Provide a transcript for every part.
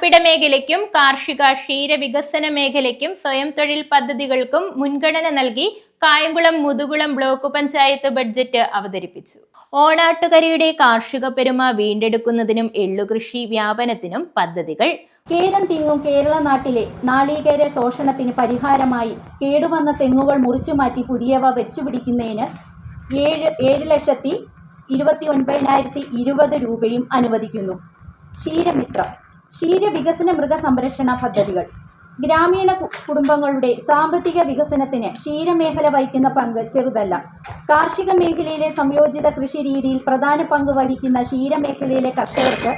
പാർപ്പിട മേഖലയ്ക്കും കാർഷിക ക്ഷീരവികസന മേഖലയ്ക്കും സ്വയം തൊഴിൽ പദ്ധതികൾക്കും മുൻഗണന നൽകി കായംകുളം മുതുകുളം ബ്ലോക്ക് പഞ്ചായത്ത് ബഡ്ജറ്റ് അവതരിപ്പിച്ചു. ഓണാട്ടുകരയുടെ കാർഷിക പെരുമ വീണ്ടെടുക്കുന്നതിനും എള്ളുകൃഷി വ്യാപനത്തിനും പദ്ധതികൾ. കേരം തിങ്ങും കേരള നാട്ടിലെ നാളികേര ശോഷണത്തിന് പരിഹാരമായി കേടുവന്ന തെങ്ങുകൾ മുറിച്ചുമാറ്റി പുതിയവ വെച്ചുപിടിക്കുന്നതിന് 7,29,020 രൂപയും അനുവദിക്കുന്നു. ക്ഷീരമിത്ര ക്ഷീരവികസന മൃഗസംരക്ഷണ പദ്ധതികൾ. ഗ്രാമീണ കുടുംബങ്ങളുടെ സാമ്പത്തിക വികസനത്തിന് ക്ഷീരമേഖല വഹിക്കുന്ന പങ്ക് ചെറുതല്ല. കാർഷിക മേഖലയിലെ സംയോജിത കൃഷി രീതിയിൽ പ്രധാന പങ്ക് വഹിക്കുന്ന ക്ഷീരമേഖലയിലെ കർഷകർക്ക്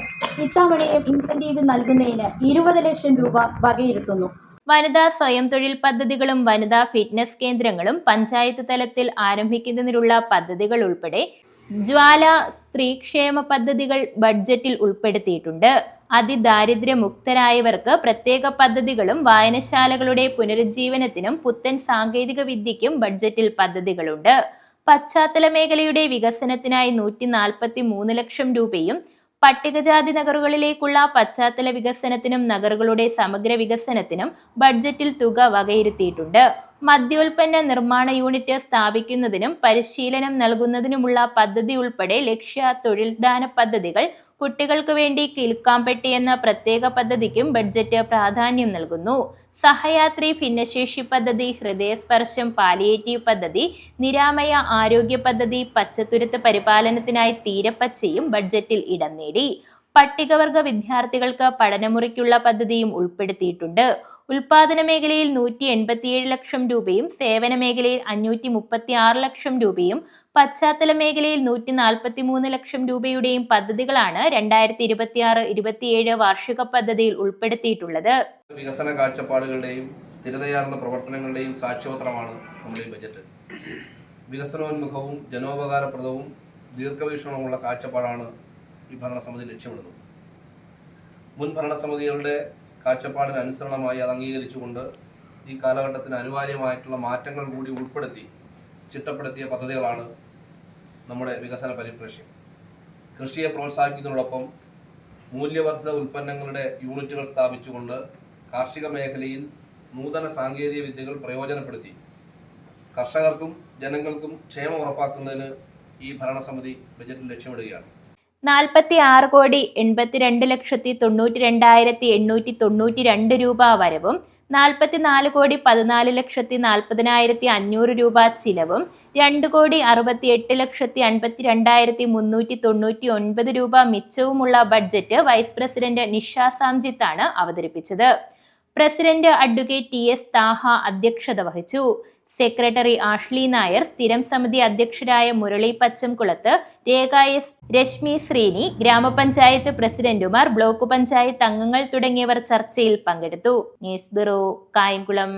ഇത്തവണയും ഇൻസെന്റീവ് നൽകുന്നതിന് 20 ലക്ഷം രൂപ വകയിരുത്തുന്നു. വനിതാ സ്വയം തൊഴിൽ പദ്ധതികളും വനിതാ ഫിറ്റ്നസ് കേന്ദ്രങ്ങളും പഞ്ചായത്ത് തലത്തിൽ ആരംഭിക്കുന്നതിനുള്ള പദ്ധതികൾ ഉൾപ്പെടെ ജ്വാല സ്ത്രീക്ഷേമ പദ്ധതികൾ ബഡ്ജറ്റിൽ ഉൾപ്പെടുത്തിയിട്ടുണ്ട്. അതിദാരിദ്ര്യമുക്തരായവർക്ക് പ്രത്യേക പദ്ധതികളും വായനശാലകളുടെ പുനരുജ്ജീവനത്തിനും പുത്തൻ സാങ്കേതിക വിദ്യയ്ക്കും ബഡ്ജറ്റിൽ പദ്ധതികളുണ്ട്. പശ്ചാത്തല മേഖലയുടെ വികസനത്തിനായി 143 ലക്ഷം രൂപയും പട്ടികജാതി നഗറുകളിലേക്കുള്ള പശ്ചാത്തല വികസനത്തിനും നഗറുകളുടെ സമഗ്ര വികസനത്തിനും ബഡ്ജറ്റിൽ തുക വകയിരുത്തിയിട്ടുണ്ട്. മദ്യോൽപ്പന്ന നിർമ്മാണ യൂണിറ്റ് സ്ഥാപിക്കുന്നതിനും പരിശീലനം നൽകുന്നതിനുമുള്ള പദ്ധതി ഉൾപ്പെടെ ലക്ഷ്യ തൊഴിൽദാന പദ്ധതികൾ, കുട്ടികൾക്ക് വേണ്ടി കിൽക്കാംപെട്ടി എന്ന പ്രത്യേക പദ്ധതിക്കും ബഡ്ജറ്റ് പ്രാധാന്യം നൽകുന്നു. സഹയാത്രി ഭിന്നശേഷി പദ്ധതി, ഹൃദയസ്പർശം പാലിയേറ്റീവ് പദ്ധതി, നിരാമയ ആരോഗ്യ പദ്ധതി, പച്ചത്തുരുത്ത് പരിപാലനത്തിനായി തീരപ്പച്ചയും ബഡ്ജറ്റിൽ ഇടം നേടി. പട്ടികവർഗ വിദ്യാർത്ഥികൾക്ക് പഠനമുറിക്കുള്ള പദ്ധതിയും ഉൾപ്പെടുത്തിയിട്ടുണ്ട്. ഉൽപാദന മേഖലയിൽ 187 ലക്ഷം രൂപയും സേവന മേഖലയിൽ 536 ലക്ഷം രൂപയും പശ്ചാത്തല മേഖലയിൽ 143 ലക്ഷം രൂപയുടെയും പദ്ധതികളാണ് 2026-27 വാർഷിക പദ്ധതിയിൽ ഉൾപ്പെടുത്തിയിട്ടുള്ളത്. വികസന കാഴ്ചപ്പാടുകളുടെയും സ്ഥിരതയാർന്ന പ്രവർത്തനങ്ങളുടെയും സാക്ഷ്യപത്രമാണ് നമ്മുടെ ഈ ബജറ്റ്. വികസനോന്മുഖവും ജനോപകാരപ്രദവും ദീർഘവീക്ഷണമുള്ള കാഴ്ചപ്പാടാണ് ഈ ഭരണസമിതി ലക്ഷ്യമിടുന്നത്. മുൻ ഭരണസമിതികളുടെ കാഴ്ചപ്പാടിന് അനുസരണമായി അത് അംഗീകരിച്ചുകൊണ്ട് ഈ കാലഘട്ടത്തിന് അനിവാര്യമായിട്ടുള്ള മാറ്റങ്ങൾ കൂടി ഉൾപ്പെടുത്തി ചിട്ടപ്പെടുത്തിയ പദ്ധതികളാണ് നമ്മുടെ വികസന പരിപ്രേക്ഷ്യം. കൃഷിയെ പ്രോത്സാഹിപ്പിക്കുന്നതോടൊപ്പം മൂല്യവർദ്ധിത ഉൽപ്പന്നങ്ങളുടെ യൂണിറ്റുകൾ സ്ഥാപിച്ചുകൊണ്ട് കാർഷിക മേഖലയിൽ നൂതന സാങ്കേതിക വിദ്യകൾ പ്രയോജനപ്പെടുത്തി കർഷകർക്കും ജനങ്ങൾക്കും ക്ഷേമം ഉറപ്പാക്കുന്നതിന് ഈ ഭരണസമിതി ബജറ്റിൽ ലക്ഷ്യമിടുകയാണ്. 46,82,92,892 രൂപ വരവും 44,14,40,500 രൂപ ചിലവും 2,68,52,399 രൂപ മിച്ചവുമുള്ള ബഡ്ജറ്റ് വൈസ് പ്രസിഡന്റ് നിഷ സാംജിത്താണ് അവതരിപ്പിച്ചത്. പ്രസിഡന്റ് അഡ്വക്കേറ്റ് TS താഹ അധ്യക്ഷത വഹിച്ചു. സെക്രട്ടറി ആഷ്ലി നായർ, സ്ഥിരം സമിതി അധ്യക്ഷരായ മുരളി പച്ചംകുളത്ത്, രേഖ S, രശ്മി ശ്രീനി, ഗ്രാമപഞ്ചായത്ത് പ്രസിഡന്റുമാർ, ബ്ലോക്ക് പഞ്ചായത്ത് അംഗങ്ങൾ തുടങ്ങിയവർ ചർച്ചയിൽ പങ്കെടുത്തു. News bureau, Kayamkulam.